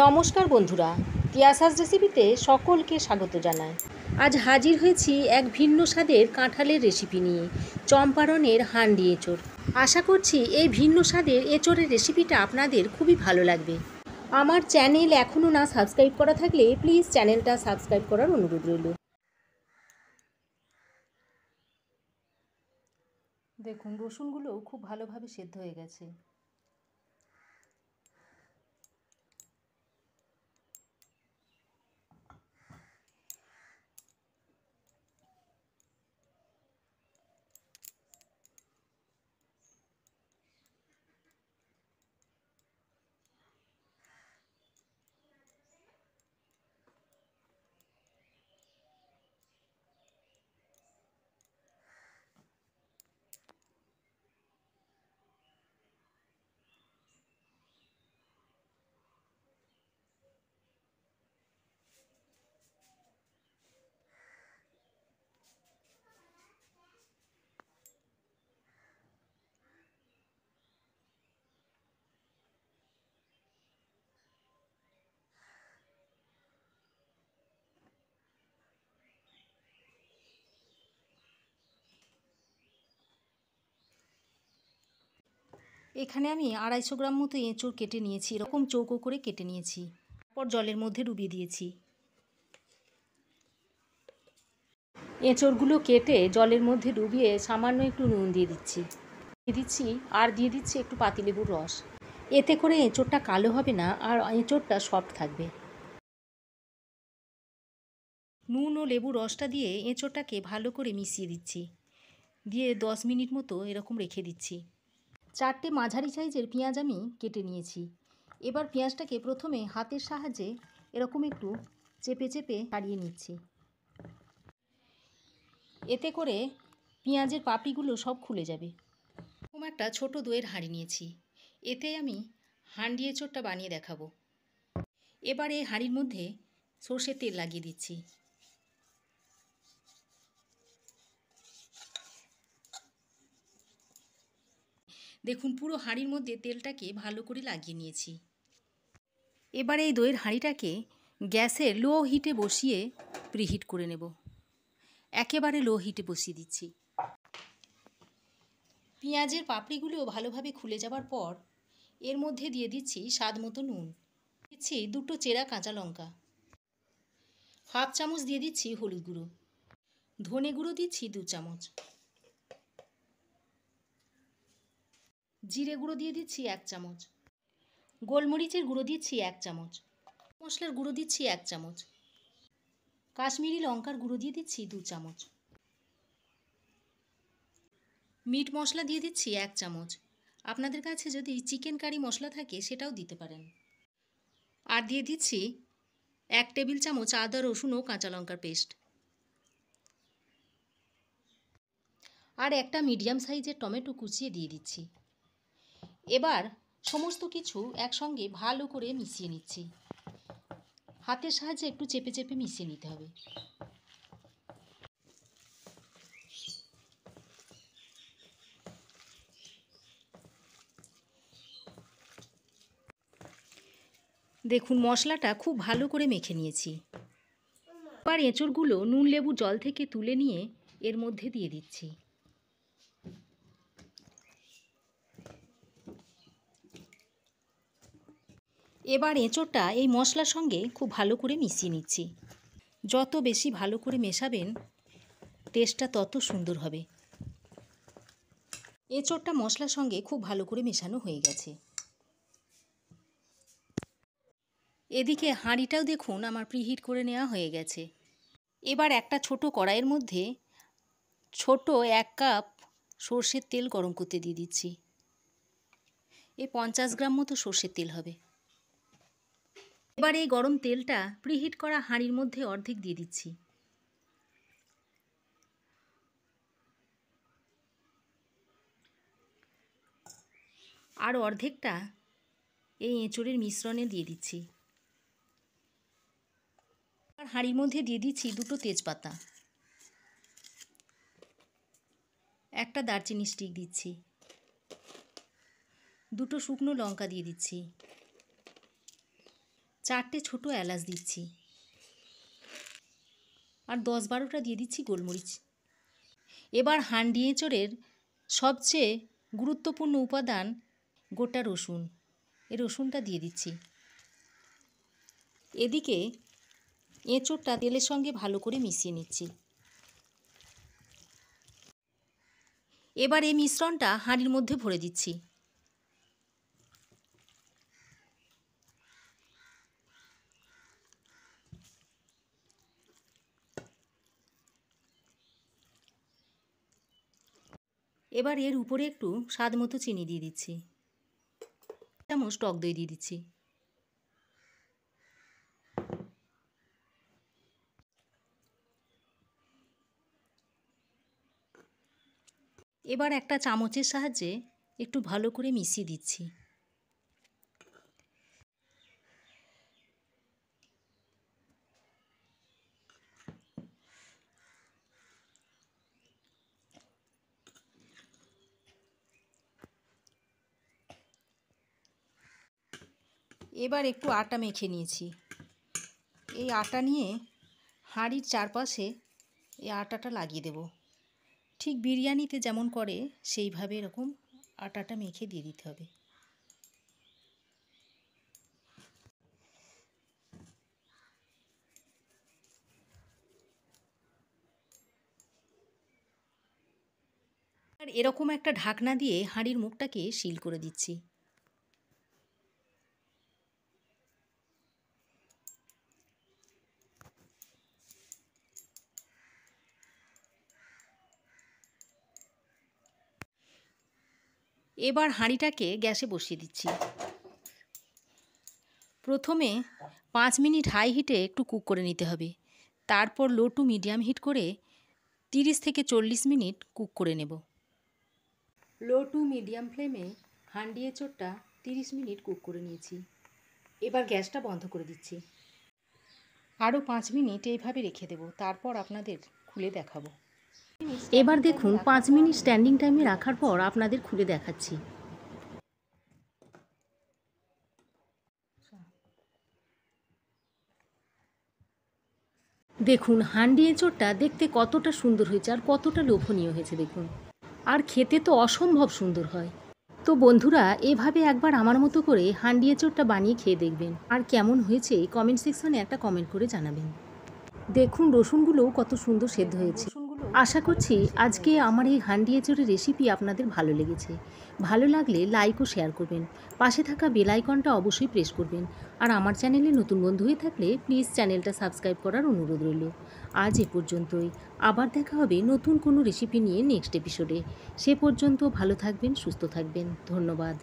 নমস্কার বন্ধুরা, তিয়াসাস রেসিপিতে সকলকে স্বাগত জানাই। আজ হাজির হয়েছি এক ভিন্ন স্বাদের কাঁঠালের রেসিপি নিয়ে, চম্পারণের হান্ডি এঁচোড়। আশা করছি এই ভিন্ন স্বাদের এঁচোড়ের রেসিপিটা আপনাদের খুবই ভালো লাগবে। আমার চ্যানেল এখনও না সাবস্ক্রাইব করা থাকলে প্লিজ চ্যানেলটা সাবস্ক্রাইব করার অনুরোধ রইল। দেখুন, রসুনগুলো খুব ভালোভাবে সেদ্ধ হয়ে গেছে। এখানে আমি 250 গ্রাম মতো এঁচোড় কেটে নিয়েছি, এরকম চৌকো করে কেটে নিয়েছি। তারপর জলের মধ্যে ডুবিয়ে দিয়েছি। এঁচোড়গুলো কেটে জলের মধ্যে ডুবিয়ে সামান্য একটু নুন দিয়ে দিচ্ছি আর দিয়ে দিচ্ছি একটু পাতিলেবুর রস। এতে করে এঁচোড়টা কালো হবে না আর এঁচোড়টা সফট থাকবে। নুন ও লেবু রসটা দিয়ে এঁচোড়টাকে ভালো করে মিশিয়ে দিচ্ছি, দিয়ে 10 মিনিট মতো এরকম রেখে দিচ্ছি। 4টে মাঝারি সাইজের পেঁয়াজ আমি কেটে নিয়েছি। এবার পেঁয়াজটাকে প্রথমে হাতের সাহায্যে এরকম একটু চেপে চেপে ছাড়িয়ে নিচ্ছি। এতে করে পেঁয়াজের পাপড়িগুলো সব খুলে যাবে। এরকম একটা ছোট দইয়ের হাঁড়ি নিয়েছি, এতে আমি হান্ডি এঁচোড়টা বানিয়ে দেখাবো। এবার এই হাঁড়ির মধ্যে সর্ষের তেল লাগিয়ে দিচ্ছি। দেখুন, পুরো হাঁড়ির মধ্যে তেলটাকে ভালো করে লাগিয়ে নিয়েছি। এবার এই দইয়ের হাঁড়িটাকে গ্যাসের লো হিটে বসিয়ে প্রিহিট করে নেব। একেবারে লো হিটে বসিয়ে দিচ্ছি। পেঁয়াজের পাপড়িগুলো ভালোভাবে খুলে যাবার পর এর মধ্যে দিয়ে দিচ্ছি স্বাদ মতো নুন, দিচ্ছি 2টো চেরা কাঁচা লঙ্কা, হাফ চামচ দিয়ে দিচ্ছি হলুদ গুঁড়ো, ধনে গুঁড়ো দিচ্ছি 2 চামচ, জিরে গুঁড়ো দিয়ে দিচ্ছি 1 চামচ, গোলমরিচের গুঁড়ো দিচ্ছি 1 চামচ, মশলার গুঁড়ো দিচ্ছি 1 চামচ, কাশ্মীরি লঙ্কার গুঁড়ো দিয়ে দিচ্ছি 2 চামচ, মিট মশলা দিয়ে দিচ্ছি 1 চামচ। আপনাদের কাছে যদি চিকেন কারি মশলা থাকে সেটাও দিতে পারেন। আর দিয়ে দিচ্ছি 1 টেবিল চামচ আদা রসুন ও কাঁচা লঙ্কার পেস্ট। আর একটা মিডিয়াম সাইজের টমেটো কুচিয়ে দিয়ে দিচ্ছি। এবার সমস্ত কিছু একসঙ্গে ভালো করে মিশিয়ে নিচ্ছি। হাতের সাহায্যে একটু চেপে চেপে মিশিয়ে নিতে হবে। দেখুন, মশলাটা খুব ভালো করে মেখে নিয়েছি। এবার এঁচোড়গুলো নুন লেবু জল থেকে তুলে নিয়ে এর মধ্যে দিয়ে দিচ্ছি। এবার এঁচোড়টা এই মশলার সঙ্গে খুব ভালো করে মিশিয়ে নিচ্ছি। যত বেশি ভালো করে মেশাবেন টেস্টটা তত সুন্দর হবে। এঁচোড়টা মশলার সঙ্গে খুব ভালো করে মেশানো হয়ে গেছে। এদিকে হাঁড়িটাও দেখুন আমার প্রিহিট করে নেওয়া হয়ে গেছে। এবার একটা ছোট কড়াইয়ের মধ্যে ছোট 1 কাপ সর্ষের তেল গরম করতে দিয়ে দিচ্ছি। 50 গ্রাম মতো সর্ষের তেল হবে। এবার এই গরম তেলটা প্রিহিট করা হাঁড়ির মধ্যে অর্ধেক দিয়ে দিচ্ছি। আর অর্ধেকটা এই এঁচোড়ের মিশ্রণে দিয়ে দিচ্ছি। আর হাঁড়ির মধ্যে দিয়ে দিচ্ছি 2টো তেজপাতা, একটা দারচিনি স্টিক দিচ্ছি, 2টো শুকনো লঙ্কা দিয়ে দিচ্ছি, 4টে ছোটো এলাচ দিচ্ছি, আর 10-12টা দিয়ে দিচ্ছি গোলমরিচ। এবার হান্ডি এঁচোড়ের সবচেয়ে গুরুত্বপূর্ণ উপাদান গোটা রসুন, এই রসুনটা দিয়ে দিচ্ছি। এদিকে এঁচোড়টা তেলের সঙ্গে ভালো করে মিশিয়ে নিচ্ছি। এবার এই মিশ্রণটা হাঁড়ির মধ্যে ভরে দিচ্ছি। এবার এর উপরে একটু স্বাদ মতো চিনি দিয়ে দিচ্ছি, 1 চামচ টক দই দিয়ে দিচ্ছি। এবার একটা চামচের সাহায্যে একটু ভালো করে মিশিয়ে দিচ্ছি। এবার একটু আটা মেখে নিয়েছি। এই আটা নিয়ে হাঁড়ির চারপাশে এই আটাটা লাগিয়ে দেব। ঠিক বিরিয়ানিতে যেমন করে সেইভাবে এরকম আটাটা মেখে দিয়ে দিতে হবে। আর এরকম একটা ঢাকনা দিয়ে হাঁড়ির মুখটাকে সিল করে দিচ্ছি। এবার হাঁড়িটাকে গ্যাসে বসিয়ে দিচ্ছি। প্রথমে 5 মিনিট হাই হিটে একটু কুক করে নিতে হবে, তারপর লো টু মিডিয়াম হিট করে 30 থেকে 40 মিনিট কুক করে নেব। লো টু মিডিয়াম ফ্লেমে হাঁড়ি এঁচোড়টা 30 মিনিট কুক করে নিয়েছি। এবার গ্যাসটা বন্ধ করে দিচ্ছি। আরও 5 মিনিট এইভাবে রেখে দেব, তারপর আপনাদের খুলে দেখাবো। এবার দেখুন 5 মিনিট স্ট্যান্ডিং টাইমে রাখার পর আপনাদের খুলে দেখাচ্ছি। দেখুন হান্ডি এঁচোড়টা দেখতে কতটা সুন্দর হয়েছে আর কতটা লোভনীয় হয়েছে দেখুন, আর খেতে তো অসম্ভব সুন্দর হয়। তো বন্ধুরা, এভাবে একবার আমার মতো করে হান্ডি এঁচোড়টা বানিয়ে খেয়ে দেখবেন, আর কেমন হয়েছে কমেন্ট সেকশনে একটা কমেন্ট করে জানাবেন। দেখুন রসুনগুলোও কত সুন্দর সেদ্ধ হয়েছে। আশা করছি আজকে আমার এই হান্ডি এঁচোড়ের রেসিপি আপনাদের ভালো লেগেছে। ভালো লাগলে লাইক ও শেয়ার করবেন, পাশে থাকা বেল আইকনটা অবশ্যই প্রেস করবেন, আর আমার চ্যানেলে নতুন বন্ধু হয়ে থাকলে প্লিজ চ্যানেলটা সাবস্ক্রাইব করার অনুরোধ রইল। আজ এ পর্যন্তই, আবার দেখা হবে নতুন কোনো রেসিপি নিয়ে নেক্সট এপিসোডে। সে পর্যন্ত ভালো থাকবেন, সুস্থ থাকবেন। ধন্যবাদ।